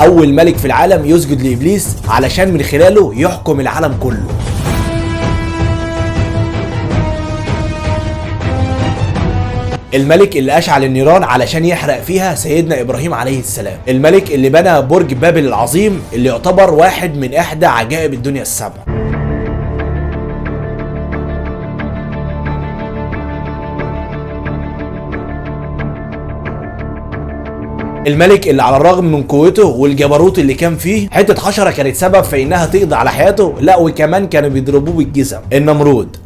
اول ملك في العالم يسجد لابليس علشان من خلاله يحكم العالم كله. الملك اللي اشعل النيران علشان يحرق فيها سيدنا ابراهيم عليه السلام. الملك اللي بنى برج بابل العظيم اللي يعتبر واحد من احدى عجائب الدنيا السبع. الملك اللي على الرغم من قوته والجبروت اللي كان فيه، حته حشره كانت سبب في انها تقضي على حياته، لا وكمان كانوا بيضربوه بالجزم. النمرود.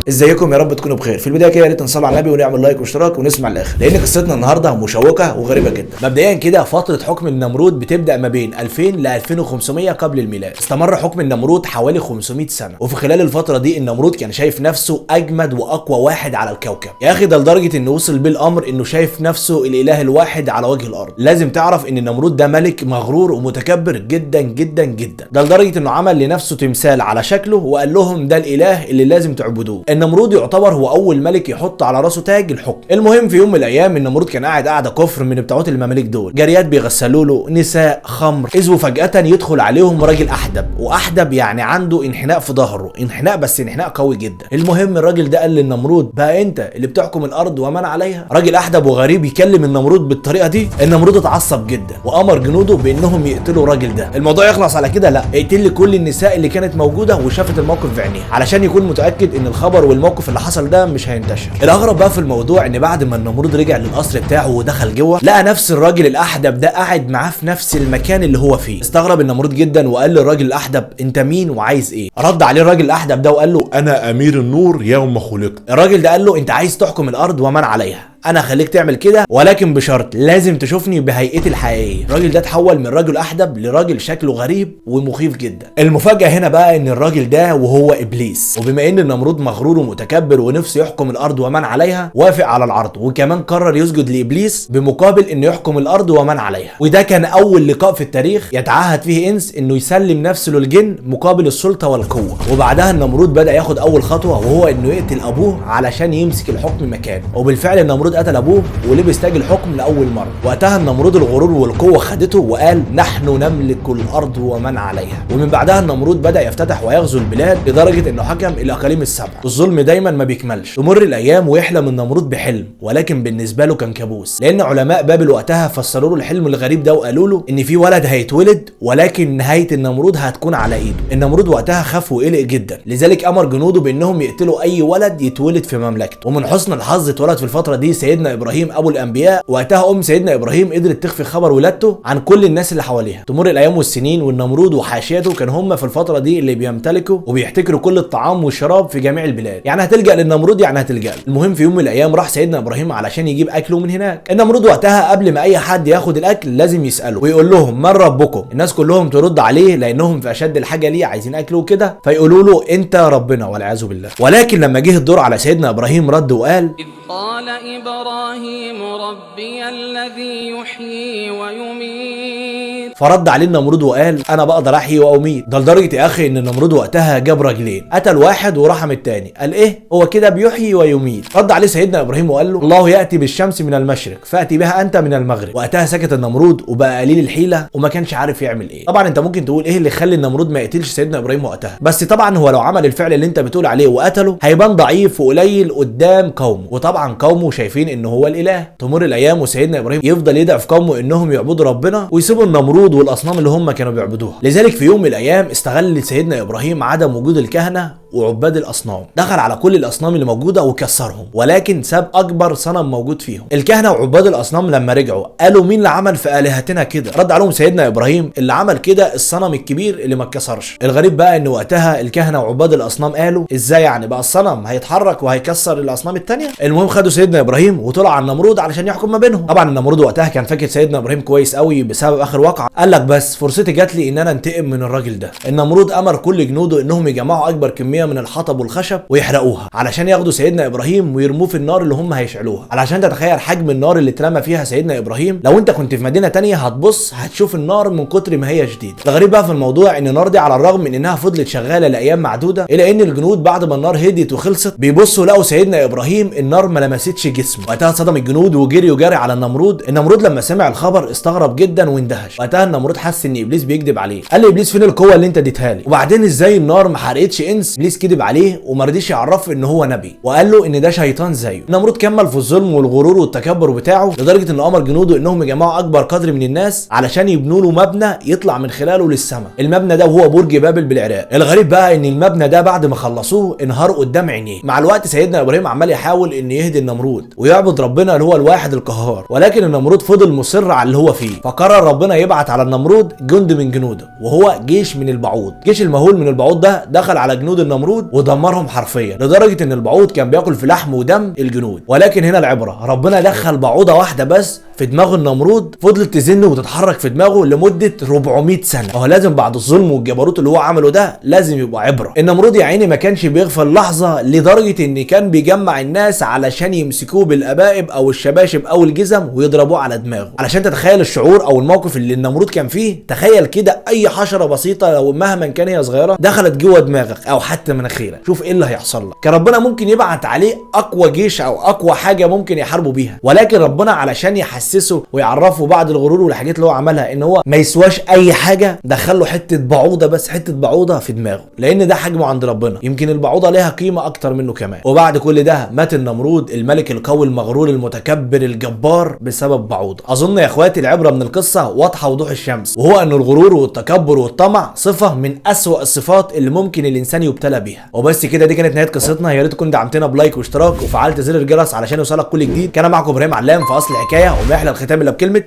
ازيكم، يا رب تكونوا بخير. في البدايه كده يا ريت نصلي على النبي ونعمل لايك واشتراك ونسمع الاخر، لان قصتنا النهارده مشوقه وغريبه جدا. مبدئيا كده فتره حكم النمرود بتبدا ما بين 2000 ل 2500 قبل الميلاد. استمر حكم النمرود حوالي 500 سنه، وفي خلال الفتره دي النمرود كان شايف نفسه اجمد واقوى واحد على الكوكب يا اخي، ده لدرجه انه وصل بيه الامر انه شايف نفسه الاله الواحد على وجه الارض. لازم تعرف ان النمرود ده ملك مغرور ومتكبر جدا جدا جدا، ده لدرجه انه عمل لنفسه تمثال على شكله وقال لهم ده الاله اللي لازم تعبدوه. النمرود يعتبر هو اول ملك يحط على راسه تاج الحكم. المهم في يوم من الايام النمرود كان قاعده كفر من بتوعات المماليك دول، جاريات بيغسلوا له، نساء، خمر، اذ وفجاه يدخل عليهم راجل احدب، واحدب يعني عنده انحناء في ظهره، انحناء بس انحناء قوي جدا. المهم الراجل ده قال للنمرود بقى انت اللي بتحكم الارض ومن عليها. راجل احدب وغريب يكلم النمرود بالطريقه دي. النمرود اتعصب جدا وامر جنوده بانهم يقتلوا الراجل ده. الموضوع يخلص على كده؟ لا، اقتل لي كل النساء اللي كانت موجوده وشافت الموقف بعينيها علشان يكون متاكد ان الخبر والموقف اللي حصل ده مش هينتشر. الاغرب بقى في الموضوع ان بعد ما النمرود رجع للقصر بتاعه ودخل جوه، لقى نفس الراجل الاحدب ده قاعد معاه في نفس المكان اللي هو فيه. استغرب النمرود جدا وقال للراجل الاحدب انت مين وعايز ايه؟ رد عليه الراجل الاحدب ده وقال له انا امير النور يوم خلقت. الراجل ده قال له انت عايز تحكم الارض ومن عليها، انا خليك تعمل كده ولكن بشرط لازم تشوفني بهيئتي الحقيقيه. الراجل ده اتحول من راجل احدب لراجل شكله غريب ومخيف جدا. المفاجاه هنا بقى ان الراجل ده وهو ابليس، وبما ان النمرود مغرور ومتكبر ونفسه يحكم الارض ومن عليها، وافق على العرض وكمان قرر يسجد لابليس بمقابل انه يحكم الارض ومن عليها. وده كان اول لقاء في التاريخ يتعهد فيه انس انه يسلم نفسه للجن مقابل السلطه والقوه. وبعدها النمرود بدا ياخد اول خطوه وهو انه يقتل ابوه علشان يمسك الحكم مكانه. وبالفعل النمرود قتل ابوه ولبس تاج الحكم لاول مره. وقتها النمرود الغرور والقوه خدته وقال نحن نملك الارض ومن عليها. ومن بعدها النمرود بدا يفتتح ويغزو البلاد لدرجه انه حكم الاقاليم السبع. الظلم دايما ما بيكملش. تمر الايام ويحلم النمرود بحلم، ولكن بالنسبه له كان كابوس، لان علماء بابل وقتها فسروا له الحلم الغريب ده وقالوا له ان في ولد هيتولد ولكن نهايه النمرود هتكون على ايده. النمرود وقتها خاف وقلق جدا، لذلك امر جنوده بانهم يقتلوا اي ولد يتولد في مملكته. ومن حسن الحظ اتولد في الفتره دي سيدنا ابراهيم ابو الانبياء. وقتها سيدنا ابراهيم قدرت تخفي خبر ولادته عن كل الناس اللي حواليها. تمر الايام والسنين والنمرود وحاشيته كان هم في الفتره دي اللي بيمتلكوا وبيحتكروا كل الطعام والشراب في جميع البلاد، يعني هتلجأ للنمرود يعني هتلجأ له. المهم في يوم من الايام راح سيدنا ابراهيم علشان يجيب اكله من هناك. النمرود وقتها قبل ما اي حد ياخد الاكل لازم يساله ويقول لهم من ربكم. الناس كلهم ترد عليه لانهم في اشد الحاجه ليه، عايزين اكله كده، فيقولوا له انت ربنا والعياذ بالله. ولكن لما جه الدور على سيدنا ابراهيم رد وقال إذ قال إبراهيم ربي الذي يحيي ويميت. فرد عليه النمرود وقال انا بقدر احيي واميت. ده لدرجه يا اخي ان النمرود وقتها جاب راجلين، قتل واحد ورحم التاني. قال ايه هو كده بيحيي ويميت؟ رد عليه سيدنا ابراهيم وقال له الله ياتي بالشمس من المشرق فاتي بها انت من المغرب. وقتها سكت النمرود وبقى قليل الحيله وما كانش عارف يعمل ايه. طبعا انت ممكن تقول ايه اللي يخلي النمرود ما يقتلش سيدنا ابراهيم وقتها، بس طبعا هو لو عمل الفعل اللي انت بتقول عليه وقتله هيبان ضعيف وقليل قدام قومه، وطبعا قومه شايفين ان هو الاله. تمر الايام وسيدنا ابراهيم يفضل يدعي في قومه انهم يعبدوا ربنا ويسيبوا النمرود والاصنام اللي هم كانوا بيعبدوها. لذلك في يوم من الايام استغل سيدنا ابراهيم عدم وجود الكهنه وعباد الاصنام، دخل على كل الاصنام اللي موجوده وكسرهم، ولكن ساب اكبر صنم موجود فيهم. الكهنه وعباد الاصنام لما رجعوا قالوا مين اللي عمل في الهتنا كده؟ رد عليهم سيدنا ابراهيم اللي عمل كده الصنم الكبير اللي ما اتكسرش. الغريب بقى ان وقتها الكهنه وعباد الاصنام قالوا ازاي يعني بقى الصنم هيتحرك وهيكسر الاصنام الثانيه؟ المهم خدوا سيدنا ابراهيم وطلع على النمرود علشان يحكم ما بينهم. طبعا النمرود وقتها كان فاكر سيدنا ابراهيم كويس قوي بسبب اخر واقعه، قال لك بس فرصتي جات لي ان انا انتقم من الراجل ده. النمرود امر كل جنوده انهم يجمعوا اكبر كميه كميه من الحطب والخشب ويحرقوها علشان ياخدوا سيدنا ابراهيم ويرموه في النار اللي هم هيشعلوها. علشان تتخيل حجم النار اللي اترمى فيها سيدنا ابراهيم، لو انت كنت في مدينه تانية هتبص هتشوف النار من كتر ما هي شديده. الغريب بقى في الموضوع ان النار دي على الرغم من انها فضلت شغاله لايام معدوده، الا ان الجنود بعد ما النار هديت وخلصت بيبصوا لقوا سيدنا ابراهيم النار ما لمستش جسمه. وقتها صدم الجنود وجري على النمرود. النمرود لما سمع الخبر استغرب جدا واندهش. وقتها النمرود حس ان ابليس بيكذب عليه، قال له ابليس فين القوه اللي انت اديتها لي؟ وبعدين ازاي النار ما حرقتش انس؟ ابليس كذب عليه وما رضيش يعرفه ان هو نبي، وقال له ان ده شيطان زيه. النمرود كمل في الظلم والغرور والتكبر بتاعه لدرجه ان امر جنوده انهم يجمعوا اكبر قدر من الناس علشان يبنوا له مبنى يطلع من خلاله للسماء. المبنى ده وهو برج بابل بالعراق. الغريب بقى ان المبنى ده بعد ما خلصوه انهار قدام عينيه. مع الوقت سيدنا ابراهيم عمال يحاول ان يهدي النمرود ويعبد ربنا اللي هو الواحد القهار، ولكن النمرود فضل مصر على اللي هو فيه. فقرر ربنا يبعت على النمرود جند من جنوده وهو جيش من البعوض. جيش المهول من البعوض ده دخل على جنود النمرود ودمرهم حرفيا، لدرجه ان البعوض كان بياكل في لحم ودم الجنود. ولكن هنا العبره، ربنا دخل بعوضه واحده بس في دماغ النمرود فضلت تزن وتتحرك في دماغه لمده 400 سنه. هو لازم بعد الظلم والجبروت اللي هو عمله ده لازم يبقى عبره. النمرود يا عيني ما كانش بيغفل لحظه، لدرجه ان كان بيجمع الناس علشان يمسكوه بالابائب او الشباشب او الجزم ويضربوه على دماغه. علشان تتخيل الشعور او الموقف اللي النمرود كان فيه، تخيل كده اي حشره بسيطه لو مهما كان هي صغيره دخلت جوه دماغك او حتى مناخيرك، شوف ايه اللي هيحصل لك. كان ربنا ممكن يبعت عليه اقوى جيش او اقوى حاجه ممكن يحاربوا بيها، ولكن ربنا علشان يحسسه ويعرفه بعد الغرور والحاجات اللي هو عملها ان هو ما يسواش اي حاجه، دخله حته بعوضه بس، حته بعوضه في دماغه، لان ده حجمه عند ربنا. يمكن البعوضه ليها قيمه اكتر منه كمان. وبعد كل ده مات النمرود الملك القوي المغرور المتكبر الجبار بسبب بعوضه. اظن يا اخواتي العبره من القصه واضحه وضوح الشمس، وهو ان الغرور والتكبر والطمع صفه من اسوأ الصفات اللي ممكن الانسان يبتلى بيها. وبس كده، دي كانت نهايه قصتنا. يا ريت تكون دعمتنا بلايك واشتراك وفعلت زر الجرس علشان يوصلك كل جديد. كان معكم ابراهيم علام في اصل الحكايه، وما يحلى الختام الا بكلمه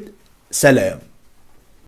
سلام.